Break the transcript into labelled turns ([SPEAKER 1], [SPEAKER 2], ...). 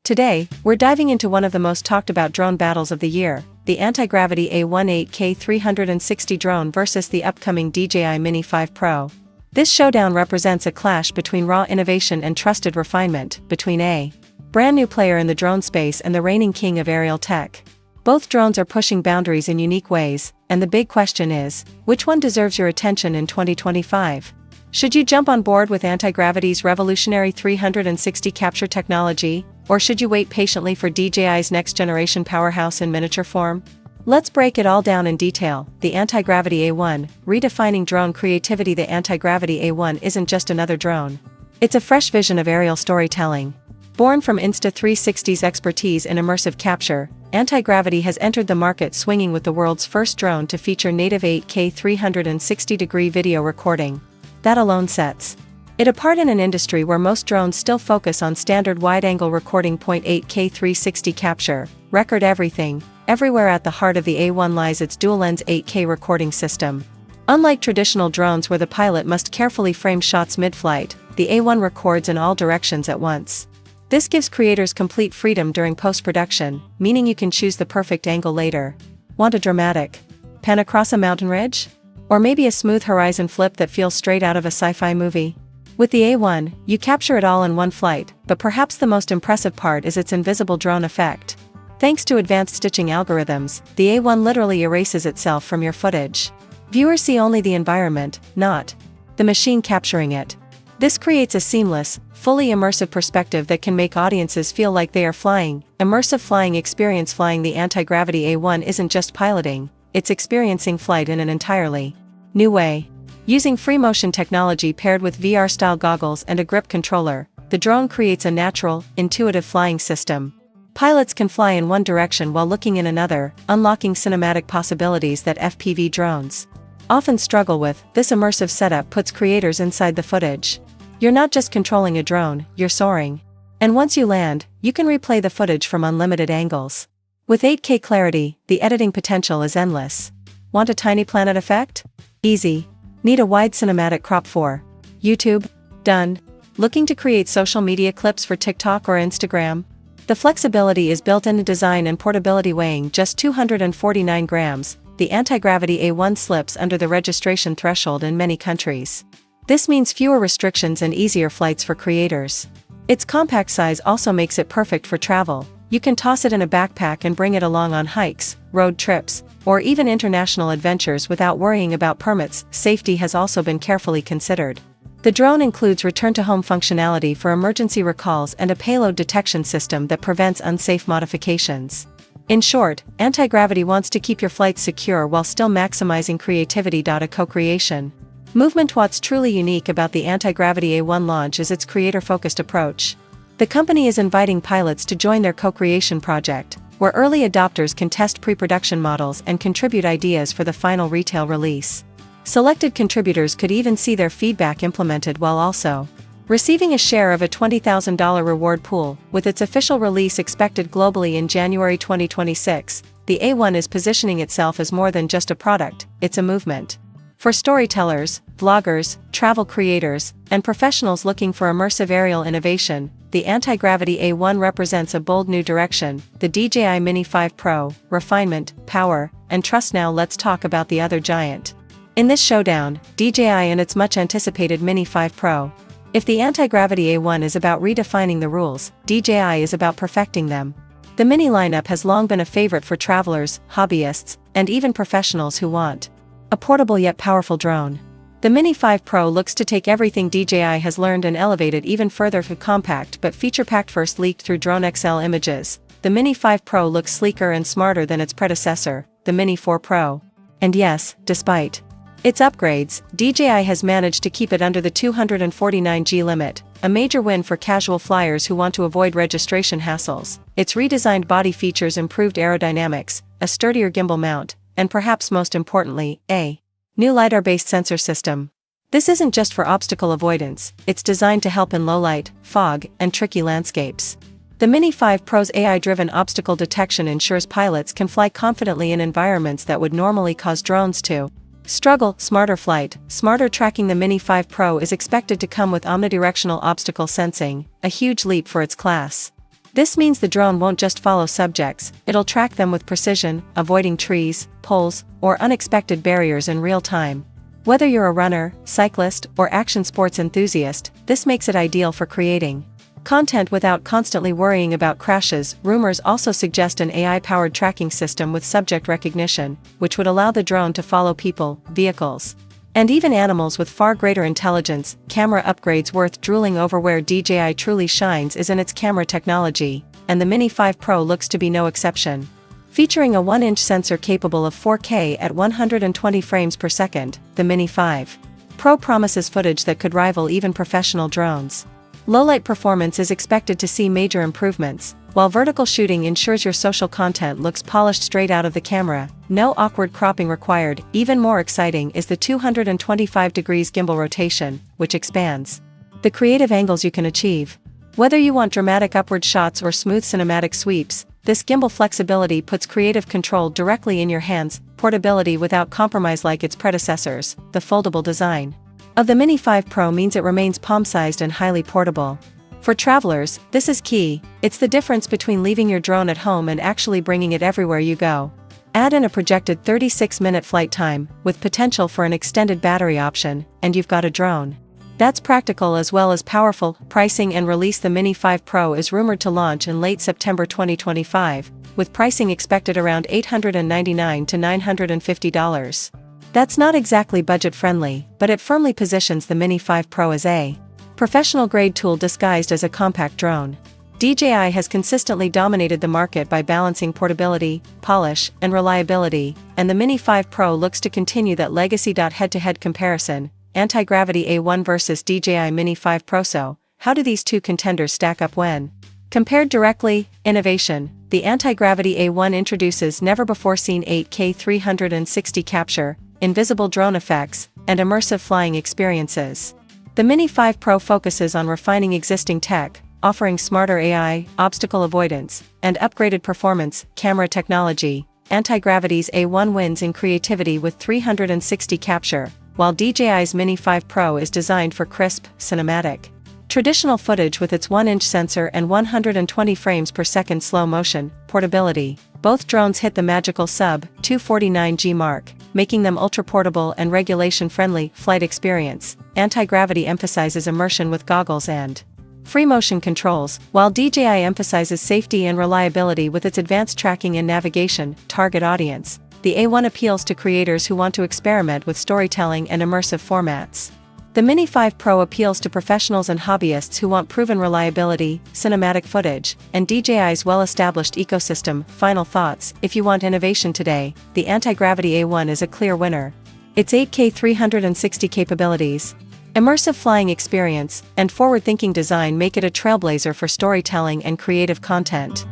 [SPEAKER 1] Today, we're diving into one of the most talked about drone battles of the year, the Antigravity A1 8K 360 drone versus the upcoming DJI Mini 5 Pro. This showdown represents a clash between raw innovation and trusted refinement, between a brand new player in the drone space and the reigning king of aerial tech. Both drones are pushing boundaries in unique ways, and the big question is, which one deserves your attention in 2025? Should you jump on board with Antigravity's revolutionary 360 capture technology, or should you wait patiently for DJI's next-generation powerhouse in miniature form? Let's break it all down in detail. The Antigravity A1, redefining drone creativity. The Antigravity A1 isn't just another drone. It's a fresh vision of aerial storytelling. Born from Insta360's expertise in immersive capture, Antigravity has entered the market swinging with the world's first drone to feature native 8K 360-degree video recording. That alone sets it apart in an industry where most drones still focus on standard wide-angle recording. 8K 360 capture, record everything, everywhere. At the heart of the A1 lies its dual-lens 8K recording system. Unlike traditional drones where the pilot must carefully frame shots mid-flight, the A1 records in all directions at once. This gives creators complete freedom during post-production, meaning you can choose the perfect angle later. Want a dramatic pan across a mountain ridge? Or maybe a smooth horizon flip that feels straight out of a sci-fi movie? With the A1, you capture it all in one flight, but perhaps the most impressive part is its invisible drone effect. Thanks to advanced stitching algorithms, the A1 literally erases itself from your footage. Viewers see only the environment, not the machine capturing it. This creates a seamless, fully immersive perspective that can make audiences feel like they are flying. Immersive flying experience. Flying the Antigravity A1 isn't just piloting, it's experiencing flight in an entirely new way. Using free motion technology paired with VR-style goggles and a grip controller, the drone creates a natural, intuitive flying system. Pilots can fly in one direction while looking in another, unlocking cinematic possibilities that FPV drones often struggle with. This immersive setup puts creators inside the footage. You're not just controlling a drone, you're soaring. And once you land, you can replay the footage from unlimited angles. With 8K clarity, the editing potential is endless. Want a tiny planet effect? Easy. Need a wide cinematic crop for YouTube? Done. Looking to create social media clips for TikTok or Instagram? The flexibility is built into design and portability. Weighing just 249 grams, the Antigravity A1 slips under the registration threshold in many countries. This means fewer restrictions and easier flights for creators. Its compact size also makes it perfect for travel. You can toss it in a backpack and bring it along on hikes, road trips, or even international adventures without worrying about permits. Safety has also been carefully considered. The drone includes return-to-home functionality for emergency recalls and a payload detection system that prevents unsafe modifications. In short, Antigravity wants to keep your flights secure while still maximizing creativity. A co-creation movement. What's truly unique about the Antigravity A1 launch is its creator-focused approach. The company is inviting pilots to join their co-creation project, where early adopters can test pre-production models and contribute ideas for the final retail release. Selected contributors could even see their feedback implemented while also receiving a share of a $20,000 reward pool. With its official release expected globally in January 2026, the A1 is positioning itself as more than just a product, it's a movement. For storytellers, vloggers, travel creators, and professionals looking for immersive aerial innovation, the Antigravity A1 represents a bold new direction. The DJI Mini 5 Pro, refinement, power, and trust. Now let's talk about the other giant in this showdown, DJI and its much-anticipated Mini 5 Pro. If the Antigravity A1 is about redefining the rules, DJI is about perfecting them. The Mini lineup has long been a favorite for travelers, hobbyists, and even professionals who want a portable yet powerful drone. The Mini 5 Pro looks to take everything DJI has learned and elevate it even further. For compact but feature-packed. First leaked through DroneXL images, the Mini 5 Pro looks sleeker and smarter than its predecessor, the Mini 4 Pro. And yes, despite its upgrades, DJI has managed to keep it under the 249G limit, a major win for casual flyers who want to avoid registration hassles. Its redesigned body features improved aerodynamics, a sturdier gimbal mount, and perhaps most importantly, a new LiDAR-based sensor system. This isn't just for obstacle avoidance, it's designed to help in low light, fog, and tricky landscapes. The Mini 5 Pro's AI-driven obstacle detection ensures pilots can fly confidently in environments that would normally cause drones to struggle. Smarter flight, smarter tracking. The Mini 5 Pro is expected to come with omnidirectional obstacle sensing, a huge leap for its class. This means the drone won't just follow subjects, it'll track them with precision, avoiding trees, poles, or unexpected barriers in real time. Whether you're a runner, cyclist, or action sports enthusiast, this makes it ideal for creating content without constantly worrying about crashes. Rumors also suggest an AI-powered tracking system with subject recognition, which would allow the drone to follow people, vehicles, and even animals with far greater intelligence. Camera upgrades worth drooling over. Where DJI truly shines is in its camera technology, and the Mini 5 Pro looks to be no exception. Featuring a 1-inch sensor capable of 4K at 120 frames per second, the Mini 5 Pro promises footage that could rival even professional drones. Low-light performance is expected to see major improvements, while vertical shooting ensures your social content looks polished straight out of the camera. No awkward cropping required. Even more exciting is the 225 degrees gimbal rotation, which expands the creative angles you can achieve. Whether you want dramatic upward shots or smooth cinematic sweeps, this gimbal flexibility puts creative control directly in your hands. Portability without compromise. Like its predecessors, the foldable design of the Mini 5 Pro means it remains palm-sized and highly portable. For travelers, this is key. It's the difference between leaving your drone at home and actually bringing it everywhere you go. Add in a projected 36-minute flight time, with potential for an extended battery option, and you've got a drone that's practical as well as powerful. Pricing and release. The Mini 5 Pro is rumored to launch in late September 2025, with pricing expected around $899 to $950. That's not exactly budget-friendly, but it firmly positions the Mini 5 Pro as a professional-grade tool disguised as a compact drone. DJI has consistently dominated the market by balancing portability, polish, and reliability, and the Mini 5 Pro looks to continue that legacy. Head-to-head comparison, Antigravity A1 versus DJI Mini 5 Pro. So, how do these two contenders stack up when compared directly? Innovation. The Antigravity A1 introduces never-before-seen 8K 360 capture, invisible drone effects, and immersive flying experiences. The Mini 5 Pro focuses on refining existing tech, offering smarter AI, obstacle avoidance, and upgraded performance. Camera technology. Antigravity's A1 wins in creativity with 360 capture, while DJI's Mini 5 Pro is designed for crisp, cinematic, traditional footage with its 1-inch sensor and 120 frames per second slow motion. Portability. Both drones hit the magical sub-249G mark, making them ultra-portable and regulation-friendly. Flight experience. Antigravity emphasizes immersion with goggles and free motion controls, while DJI emphasizes safety and reliability with its advanced tracking and navigation. Target audience. The A1 appeals to creators who want to experiment with storytelling and immersive formats. The Mini 5 Pro appeals to professionals and hobbyists who want proven reliability, cinematic footage, and DJI's well-established ecosystem. Final thoughts. If you want innovation today, the Antigravity A1 is a clear winner. Its 8K 360 capabilities, immersive flying experience, and forward-thinking design make it a trailblazer for storytelling and creative content.